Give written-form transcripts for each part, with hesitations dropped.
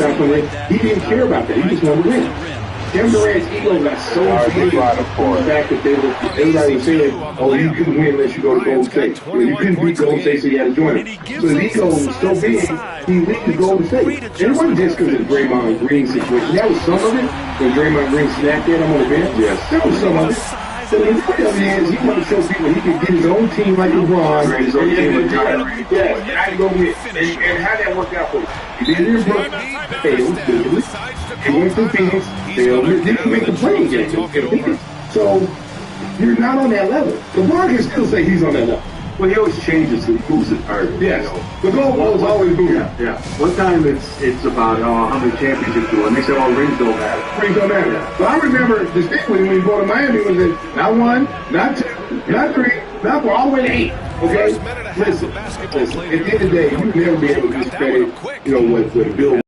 shots on it. He didn't care about that. He just wanted to win. Kevin Durant's ego got so big from the fact that everybody was saying, oh, you couldn't win unless you go to Golden State. You couldn't beat Golden State, so you had to join it. So his ego was so big, he leaked to Golden State. And it wasn't just because of the Draymond Green situation. That was some of it. When Draymond Green snapped at him on the bench, yes, that was some of it. So the point of it is, he wanted to show people he could get his own team like LeBron. His own team like yeah, and I can go win. And how that worked out for him? He did it in Brooklyn, failed. He went to Phoenix, failed. Didn't make the playing game in Phoenix. So you're not on that level. LeBron can still say he's on that level. Well, he always changes and moves it hard. Yes. The goal was always moving. Yeah. One time it's about how many championships you won. They said, rings don't matter. Rings don't matter. So I remember distinctly when you go to Miami, was it not 1, not 2, not 3, not 4, all the way to 8. Okay? Listen. At the end of the day, you would never be able to discredit, what Bill.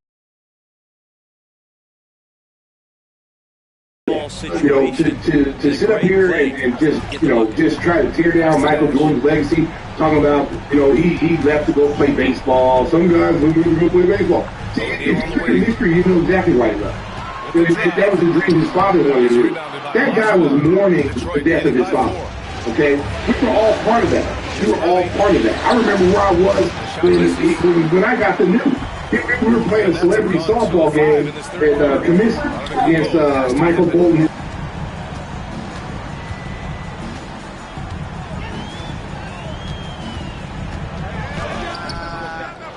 To sit up here and just try to tear down Michael Jordan's legacy, talking about, he left to go play baseball. Some guys went to go play baseball. See, if you read history, you know exactly why he left. That was a dream his father wanted to do. That guy was mourning the death of his father. Okay? We were all part of that. We were all part of that. I remember where I was when I got the news. We were playing a celebrity softball game at Comiskey against Michael Bolton.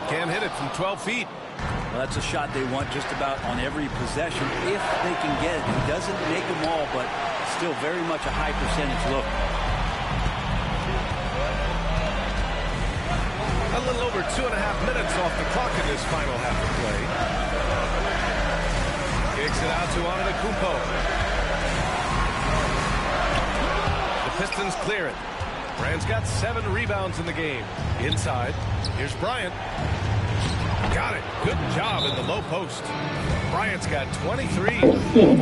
Can't hit it from 12 feet. Well, that's a shot they want just about on every possession if they can get it. He doesn't make them all, but still very much a high percentage look. A little over 2.5 minutes off the clock in this final half of play. Kicks it out to Antetokounmpo. The Pistons clear it. Bryant's got 7 rebounds in the game. Inside, here's Bryant. Got it. Good job in the low post. Bryant's got 23.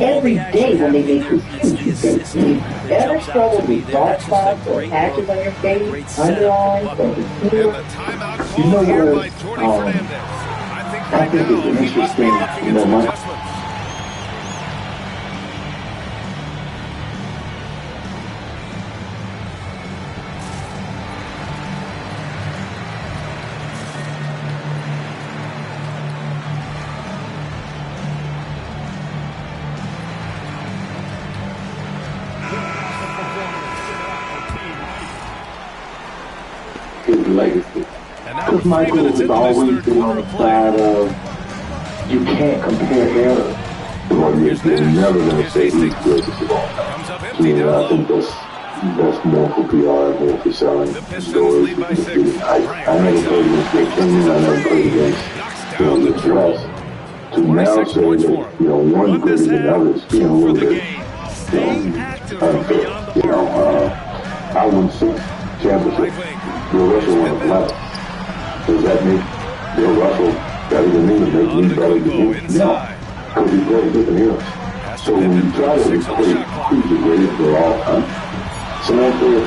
Every day when they make this huge ever struggle with dark spots or patches on your face, underarms, or the heel. You know what? I think it's an interesting, Michael. Legacy. Because Michael has always been on the side of you can't compare errors. You're never going to say he's good of all time. I think that's more for PR and more for selling stories. I never played against Great Canyon, I never played against the rest. To now say that, one greater than others, a little bit unfair. I won 6 championships. Bill Russell won 11. Does that make Bill Russell better than me? Make me better than him? No. Because he played different eras. So when you try to equate who's the greatest of all time, someone said,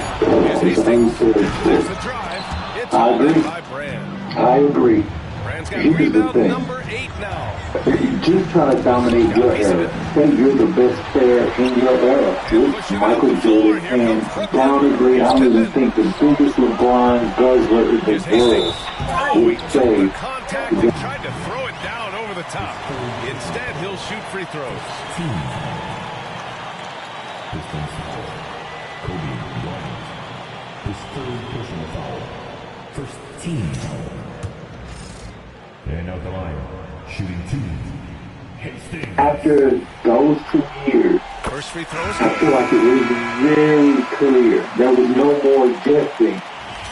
I agree. Here's the thing. Just trying to dominate your era. Think you're the best player in your era. Which Michael Jordan and undoubtedly, I don't even think the biggest LeBron guzzler in the world would say. He tried to throw it down over the top. Instead, he'll shoot free throws. Kobe Bryant. His 3rd personal foul. First team foul. And out the line, shooting 2. After those 2 years, First free throws. I feel like it was very clear. There was no more guessing.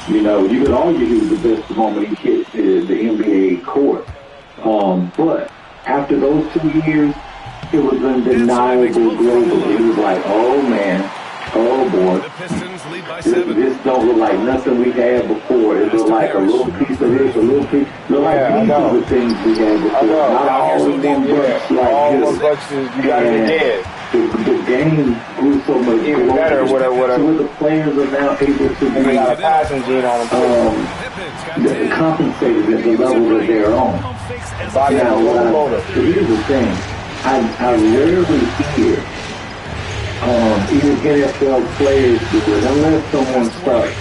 You could argue he was the best the moment he hit the NBA court. But after those 2 years, it was undeniable globally. It was like, oh man, oh boy. The Pistons lead by 7. This don't look like nothing we had before. It looked like a little piece of this, a little piece. Look like pieces of things we had before. Not all of one bunch like all this. one bunches, you gotta be dead. The game grew so much even better, whatever. So the players are now able to be got a passing gene on them. Compensated at the level that they're on. Now, here's the thing. I rarely hear even NFL players do it unless someone starts,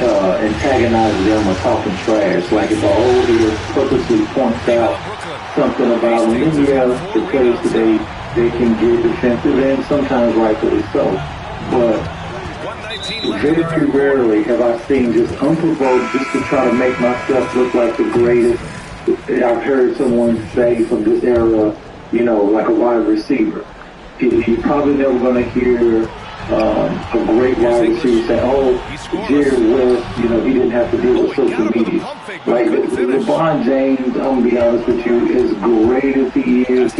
antagonizing them or talking trash. Like if an old head purposely points out something about them, then because they can get defensive and sometimes rightfully so. But very rarely have I seen just unprovoked just to try to make myself look like the greatest. I've heard someone say from this era, like a wide receiver. You're probably never going to hear a great wide receiver say, "Oh, Jerry West, he didn't have to deal with social media." Like LeBron James, I'm gonna be honest with you, as great as he is,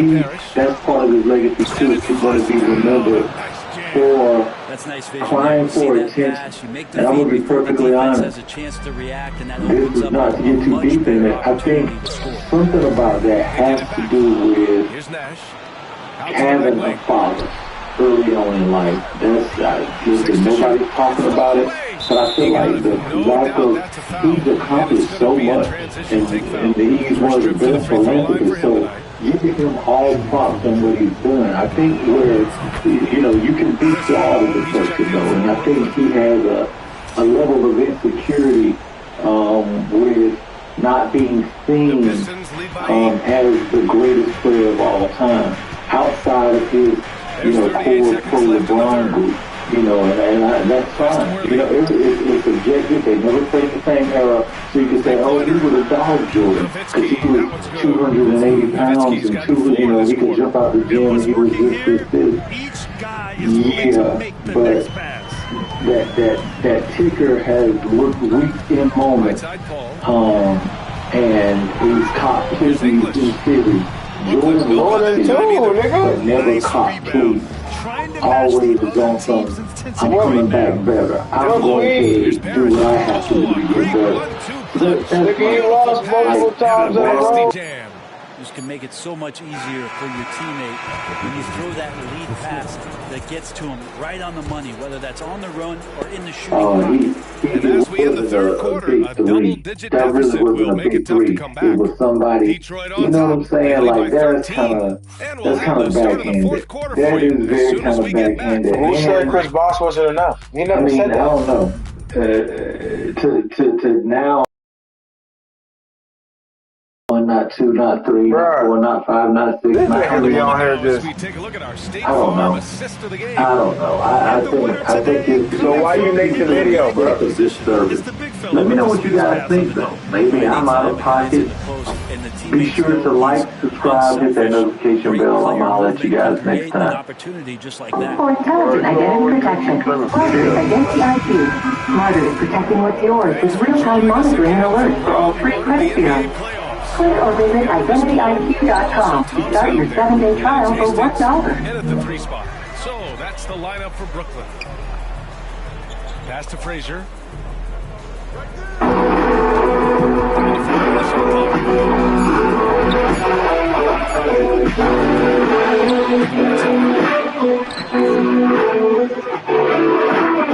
that's part of his legacy too. He's going to be remembered for crying for attention. And I'm going to be perfectly honest. This is not to get too deep in it. I think something about that has to do with having a father early on in life. Listen, nobody's talking about it, but I feel like he's accomplished so much, and he's one of the best philanthropists. So giving him all props on what he's doing, I think where you can be flawed as a person though, and I think he has a level of insecurity with not being seen as the greatest player of all time outside of his core pro LeBron group, and that's fine. It's objective. They never played the same era, so you can say, oh, he would have dogged Jordan because he was 280 pounds and he could jump out the gym and he was this. Yeah, but that ticker has looked weak in moments, and he's caught kisses in series. Jordan was but never caught clean. Always was on some, I'm coming back better. I'm going to do what I have to do to get better. That's he lost multiple times in a row. Just can make it so much easier for your teammate when you throw that lead pass that gets to him right on the money, whether that's on the run or in the shooting. And as we end the third quarter, a double-digit deficit will make it tough to come back. It was somebody, you know what I'm saying? Like that's kind of backhanded. That is very kind of backhanded. Who said Chris Bosh wasn't enough? He never said that. I don't know. To now. Not 2, not 3, not 4, not 5, not 6, not 7. On here just, I don't know. I think it's... So why you make the video, bro? Let me know what you guys think, though. Maybe I'm out of pocket. Be sure to like, subscribe, hit that notification bell. I'll let you guys next time. For intelligent identity protection, Smarter Identity IQ. Smarter is protecting what's yours with real-time monitoring and alerts for all free credit bureaus. Click or visit IdentityIQ.com to start your 7-day trial for $1. And at the 3 spot. So that's the lineup for Brooklyn. Pass to Frazier.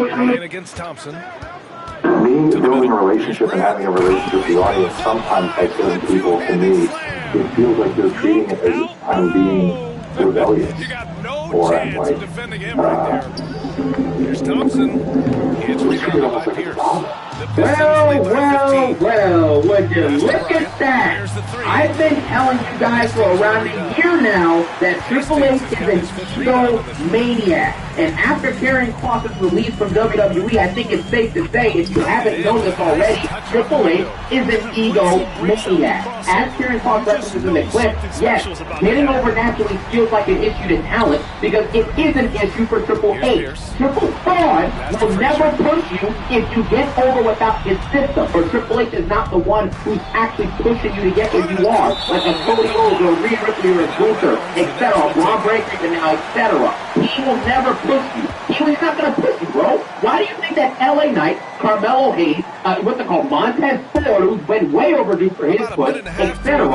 Ryan against Thompson. Building a relationship and having a relationship with the audience, sometimes by certain people, to me, it feels like they're treating it as I'm being rebellious. Or I'm like, here's Thompson. It's rebounded by Pierce. Well, would you look at that? I've been telling you guys for around a year now that Triple H is an ego maniac. And after Karen Cross's release from WWE, I think it's safe to say, if you haven't known this already, Triple H is an ego maniac. As Karen Cross references in the clip, yes, getting over naturally feels like an issue to talent because it is an issue for Triple H. Triple Fraud will never push you if you get over without his system, or Triple H is not the one who's actually pushing you to get where you are, like a Cody Rhodes or a Rhea Ripley or a Gunther, etc., Braun Breaker, and now etc. He will never push you. He's not going to push you, bro. Why do you think that LA Knight, Carmelo Hayes, what's it called, Montez Ford, who's been way overdue for his push, etc.,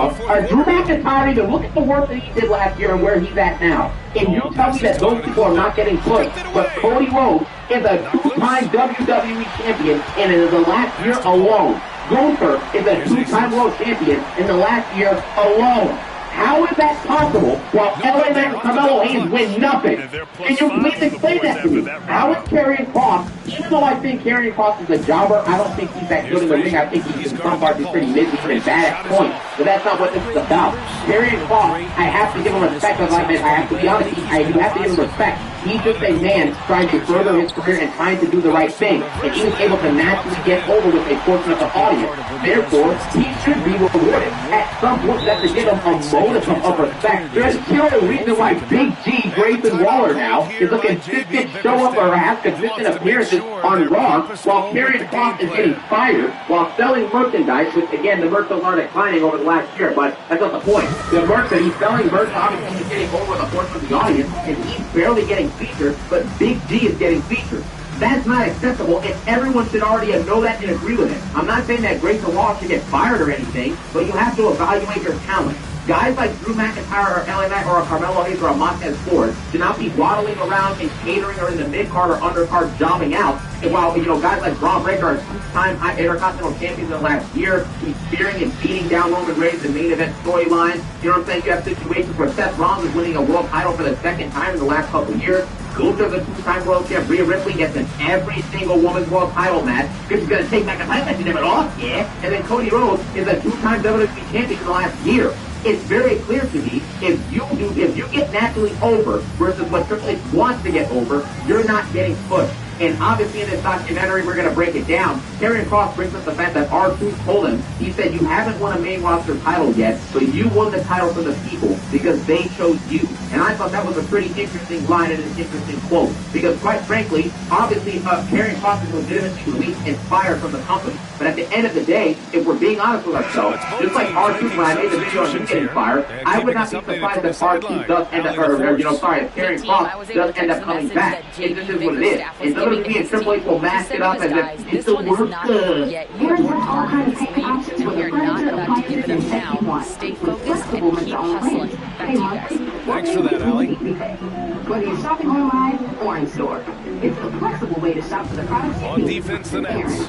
Drew McIntyre, even look at the work that he did last year and where he's at now. And you tell me that those people are not getting pushed, but Cody Rhodes is a two-time WWE champion, and in the last year alone, Gunther is a two-time world champion in the last year alone. How is that possible while LA Knight and Carmelo Hayes win nothing? Can you please explain that to me? How is Karrion Kross, even though I think Karrion Kross is a jobber, I don't think he's that good in the ring. I think he's in some parts he's pretty miserable and bad at points. But that's not what this is about. Karrion Kross, I have to give him respect, as I meant, I have to be honest, I do have to give him respect. He's just a man trying to further his career and trying to do the right thing. And he was able to naturally get over with a portion of the audience. Therefore, he should be rewarded. At some point, that's to give him a modicum of respect. There's still a reason why Big G, Grayson Waller now, is a consistent show up or has consistent appearances on Raw, while Karrion Kross is getting fired, while selling merchandise, which again, the merch are declining over the last year, but that's not the point. The merch that he's selling, merch obviously is getting over with a portion of the audience, and he's barely getting featured, but Big G is getting featured. That's not acceptable, and everyone should already know that and agree with it. I'm not saying that Grayson Waller should get fired or anything, but you have to evaluate your talent. Guys like Drew McIntyre or LA Knight or a Carmelo Hayes or a Montez Ford should not be waddling around and catering or in the mid-card or undercard jobbing out. And while, guys like Braun Breaker are two-time Intercontinental champions in the last year, he's fearing and beating down Roman Reigns in main event storylines. You know what I'm saying? You have situations where Seth Rollins is winning a world title for the second time in the last couple of years. Gunther's a two-time world champ. Rhea Ripley gets in every single women's world title match because she's going to take back a title that she never lost, yeah. And then Cody Rhodes is a two-time WWE champion in the last year. It's very clear to me, if you get naturally over versus what Triple H wants to get over, you're not getting pushed. And obviously in this documentary, we're going to break it down. Karrion Kross brings us the fact that R-Truth told him, he said, you haven't won a main roster title yet, but you won the title for the people because they chose you. And I thought that was a pretty interesting line and an interesting quote. Because quite frankly, obviously, Karrion Kross is legitimately released and fired from the company. But at the end of the day, if we're being honest with ourselves, just like R-Truth, when I made the video on him getting fired, I would not be surprised if R-Truth does end up, if Karrion Kross does end up coming back. It just is what it is. And WWE and Triple H will mask it up as if it's a worker. Here's all kinds of payment options for We are not about to give it up now. Stay focused and keep hustling. Back to you guys. Thanks for that, Allie. Whether you're shopping online or in store, it's a flexible way to shop for the products you On need. defense, the Nets.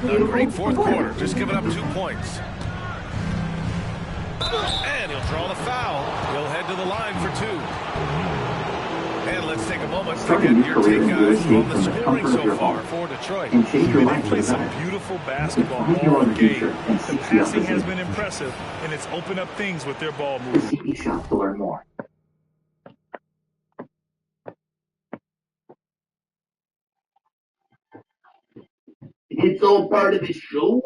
A great fourth quarter, just giving up 2 points. And he'll draw the foul. He'll head to the line for 2. And let's take a moment to get your take, guys, on the scoring so far for Detroit. They play some beautiful basketball all game. The passing has been impressive, and it's opened up things with their ball movement. CP Shop to learn more. It's all part of the show.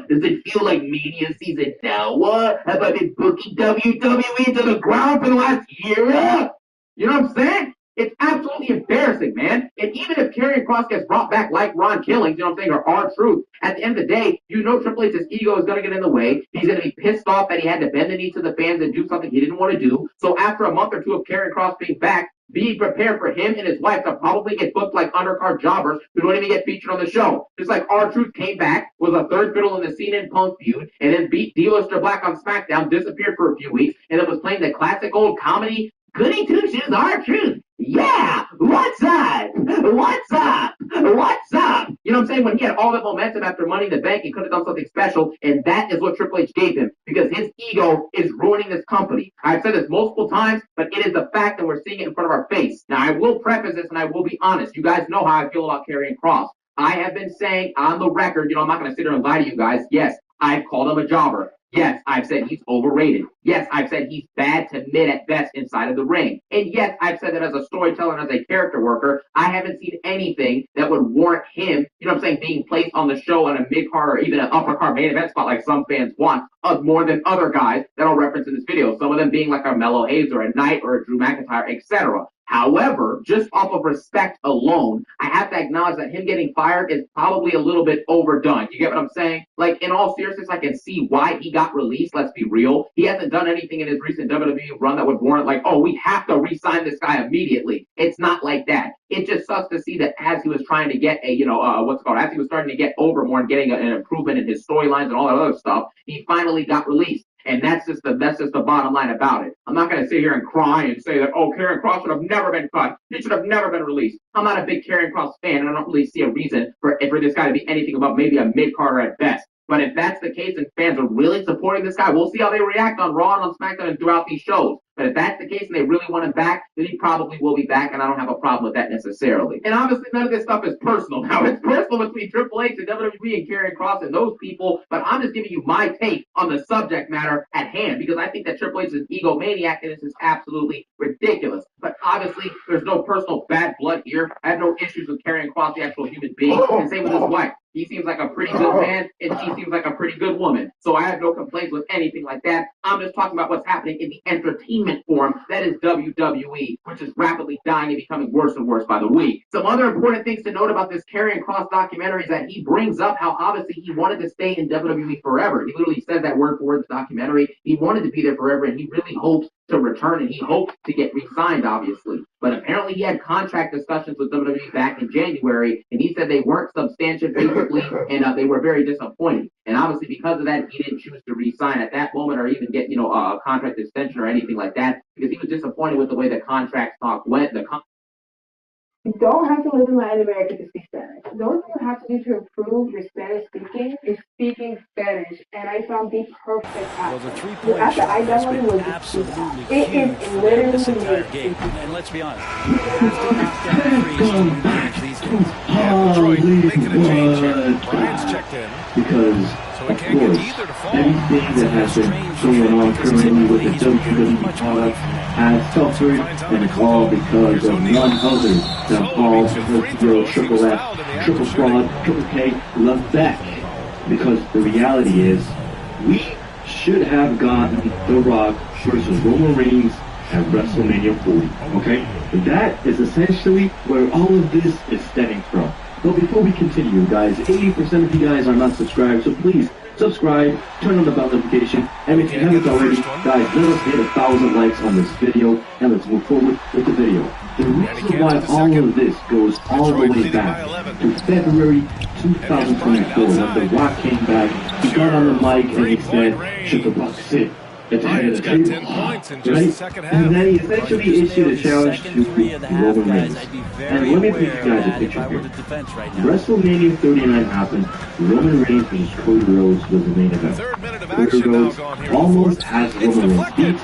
Does it feel like Mania season now? Have I been booking WWE to the ground for the last year? You know what I'm saying? It's absolutely embarrassing, man. And even if Karrion Kross gets brought back like Ron Killings, you know what I'm saying, or R-Truth, at the end of the day, Triple H's ego is going to get in the way. He's going to be pissed off that he had to bend the knee to the fans and do something he didn't want to do. So after a month or two of Karrion Kross being back, be prepared for him and his wife to probably get booked like undercard jobbers who don't even get featured on the show. Just like R-Truth came back, was a third fiddle in the Cena and Punk feud, and then beat D-Lister Black on SmackDown, disappeared for a few weeks, and then was playing the classic old comedy, goody two-shoes R-Truth. Yeah, what's up? What's up? What's up? You know what I'm saying? When he had all that momentum after Money in the Bank, he could have done something special, and that is what Triple H gave him, because his ego is ruining this company. I've said this multiple times, but it is a fact, and we're seeing it in front of our face. Now, I will preface this, and I will be honest. You guys know how I feel about Karrion Kross. I have been saying on the record, I'm not going to sit here and lie to you guys. Yes, I've called him a jobber. Yes, I've said he's overrated. Yes, I've said he's bad to mid at best inside of the ring. And yes, I've said that as a storyteller and as a character worker, I haven't seen anything that would warrant him, being placed on the show on a mid-card or even an upper-card main event spot like some fans want, more than other guys that I'll reference in this video. Some of them being like a Carmelo Hayes or a Knight or a Drew McIntyre, etc. However, just off of respect alone, I have to acknowledge that him getting fired is probably a little bit overdone. You get what I'm saying? Like, in all seriousness, I can see why he got released. Let's be real. He hasn't done anything in his recent WWE run that would warrant, like, oh, we have to re-sign this guy immediately. It's not like that. It just sucks to see that as he was trying to get a, as he was starting to get over more and getting an improvement in his storylines and all that other stuff, he finally got released. And that's just the bottom line about it. I'm not going to sit here and cry and say that, oh, Karrion Kross should have never been cut. He should have never been released. I'm not a big Karrion Kross fan, and I don't really see a reason for this guy to be anything about maybe a mid-carder at best. But if that's the case and fans are really supporting this guy, we'll see how they react on Raw and on SmackDown and throughout these shows. But if that's the case and they really want him back, then he probably will be back, and I don't have a problem with that necessarily. And obviously, none of this stuff is personal. Now, it's personal between Triple H and WWE and Karrion Kross and those people, but I'm just giving you my take on the subject matter at hand, because I think that Triple H is an egomaniac, and this is absolutely ridiculous. But obviously, there's no personal bad blood here. I have no issues with Karrion Kross, the actual human being, and same with his wife. He seems like a pretty good man, and she seems like a pretty good woman. So I have no complaints with anything like that. I'm just talking about what's happening in the entertainment form that is WWE, which is rapidly dying and becoming worse and worse by the week. Some other important things to note about this Karrion Kross documentary is that he brings up how obviously he wanted to stay in WWE forever. He literally says that word for word in the documentary. He wanted to be there forever, and he really hopes to return, and he hoped to get re-signed, obviously. But apparently he had contract discussions with WWE back in January, and he said they weren't substantial, basically, and they were very disappointing. And obviously because of that, he didn't choose to re-sign at that moment or even get, a contract extension or anything like that, because he was disappointed with the way the contract talk went. You don't have to live in Latin America to speak Spanish. The only thing you have to do to improve your Spanish speaking is speaking Spanish, and I found the perfect app. Well, the three-point after shot I has downloaded been was absolutely it huge is for literally this entire game. And let's be honest, you have to knock down threes to win games these days. Yeah, Detroit making a change here. Bryant's checked in. Because, So of course, anything that has been going on currently with the WWE product has suffered, and it's all because of none other than Paul Triple F, Triple Fraud, Triple K left back. Because the reality is, we should have gotten The Rock versus Roman Reigns at WrestleMania 40, okay? That is essentially where all of this is stemming from. But before we continue, guys, 80% of you guys are not subscribed, so please subscribe, turn on the bell notification, and if you haven't already, guys, let us hit 1,000 likes on this video, and let's move forward with the video. The reason why all of this goes all the way back to February 2024, when The Rock came back, he got on the mic and he said, "Should the Rock sit at the head of the table?" Right? And then he essentially issued a challenge to Roman Reigns. And let me paint you guys a picture here. WrestleMania 39 happened. Roman Reigns versus Cody Rhodes was the main event. Cody Rhodes almost has Roman Reigns beat.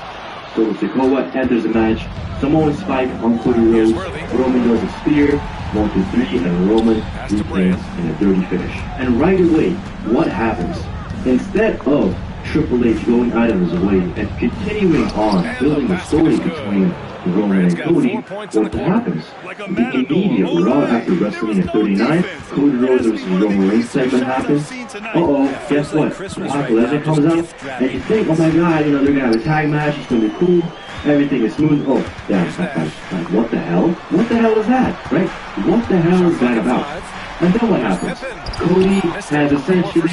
So Sikoa enters the match. Samoan Spike on Cody Rhodes. Roman does a spear, 1, 2, 3, and Roman retains in a dirty finish. And right away, what happens? Instead of Triple H going out of his way and continuing on building a story between Roman and Cody, what happens? The immediate Raw after WrestleMania 39, Cody Rhodes versus Roman Reigns segment happens. Guess what? Brock Lesnar comes out, and you think, oh my god, they're gonna have a tag match, it's gonna be cool, everything is smooth. Oh, damn, like, what the hell? What the hell is that, right? What the hell is that about? And then what happens? Cody has essentially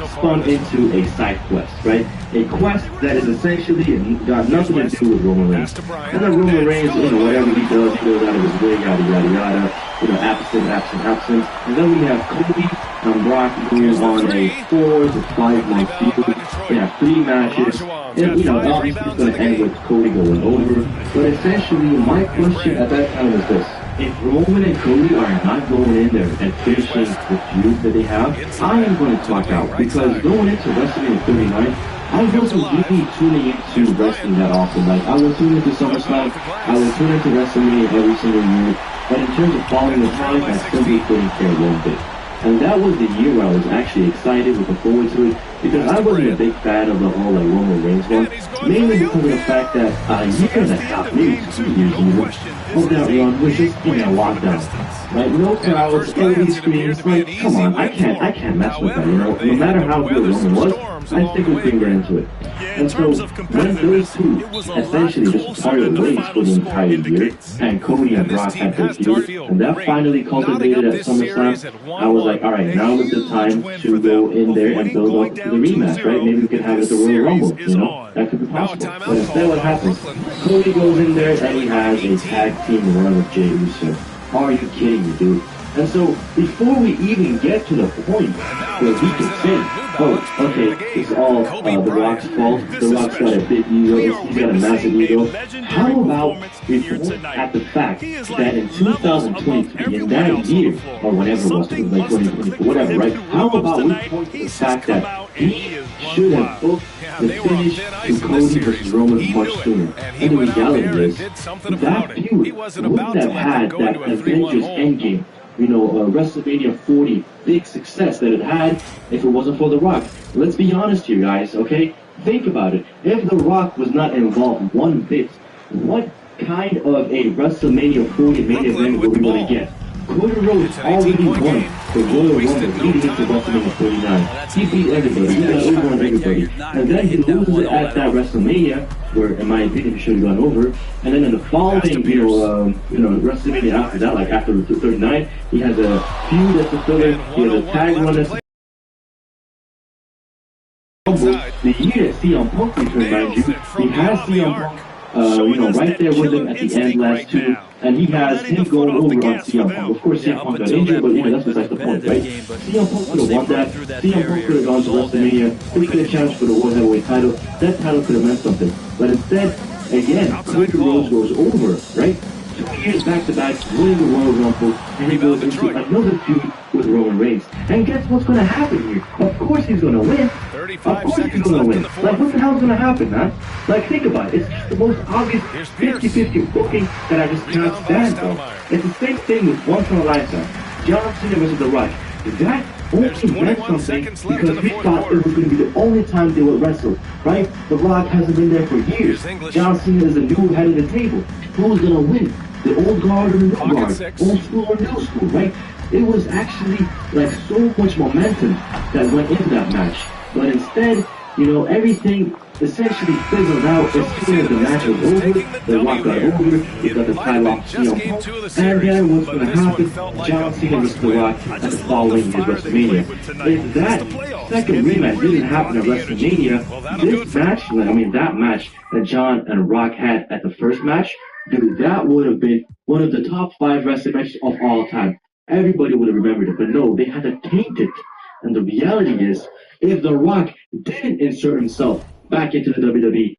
spun into a side quest, right? A quest that is essentially got nothing to do with Roman Reigns. And then Roman Reigns, whatever he does, he goes out of his way, yada, yada, yada. Absent. And then we have Cody and Brock going on a 4 to 5 month feud. They have 3 matches. And, obviously it's going to end with Cody going over. But essentially, my question at that time is this. If Roman and Cody are not going in there and finishing the feud that they have, I am going to talk out, because going into WrestleMania 39, I wasn't really tuning into wrestling that often. Like, I would tune into SummerSlam, I would tune into WrestleMania every single year, but in terms of following the time, I simply couldn't care one bit. And that was the year where I was actually excited, looking forward to it, because I wasn't a big fan of the whole Roman Reigns one, mainly because of the fact that a year and a half, maybe 2 years even, of that run was just in a lockdown. Like, no crowds, everybody screams. Like, come on, I can't mess with that, you know? No matter how good Roman was, I think we can get into it. And so, when those two essentially just parted ways for the entire year, and Cody and Brock had their feud, and that finally culminated at SummerSlam, I was like, alright, now is the time to go in there and build up the rematch, right? Maybe we could have it at the Royal Rumble, you know? That could be possible. But instead what happens? Cody goes in there and he has a tag team run with Jey Uso. Are you kidding me, dude? And so, before we even get to the point where we can say, oh, okay, it's all The Rock's fault, The Rock's got a big ego, he's got a massive ego, how about we point at the fact that in 2023, in that year, or whatever it was, like 2024, whatever, right? How about we point to the fact that he should have booked the finish to Cody versus Roman much sooner. And the reality is, that feud wouldn't have had that Avengers Endgame, you know, WrestleMania 40 big success that it had if it wasn't for The Rock. Let's be honest here, guys, okay? Think about it. If The Rock was not involved one bit, what kind of a WrestleMania 40 main event were we going to get? Cody Rhodes already won the Royal Rumble leading into WrestleMania 39. He beat everybody, he got over on everybody. And then he loses it at that WrestleMania, where in my opinion he should have gone over. And then in the following, WrestleMania after that, like after 39, he has a feud that's a filler, he has a tag run that's the year that CM Punk returned, mind you, he has CM Punk right there with him at the end last two, and he has him going over on CM Punk. Of course, CM Punk got injured, but that's besides the point, right? CM Punk could have won that. CM Punk could have gone to WrestleMania. He could have challenged for the World Heavyweight title. That title could have meant something. But instead, again, Cody Rhodes goes over, right? 2 years back-to-back, winning the Royal Rumble, and he goes into another feud with Roman Reigns. And guess what's going to happen here? Of course he's going to win. Of course he's going to win. Like, what the hell's going to happen, man? Like, think about it. It's just the most obvious 50-50 booking that I just can't stand, bro. It's the same thing with Once in a Lifetime. John Cena versus The Rock. That only meant something because we thought it was going to be the only time they would wrestle, right? The Rock hasn't been there for years. John Cena is the new head of the table. Who's going to win? The old guard or the new guard? Old school or new school, right? It was actually like so much momentum that went into that match. But instead, everything essentially fizzled out as soon as the match was over. The Rock got over, he got the title off CM Punk, and then what's going to happen? John Cena versus The Rock at the following year's WrestleMania. If that second rematch didn't happen at WrestleMania, this match, that match that John and Rock had at the first match, dude, that would have been one of the top 5 wrestling matches of all time. Everybody would have remembered it, but no, they had to taint it. And the reality is, if The Rock didn't insert himself back into the WWE,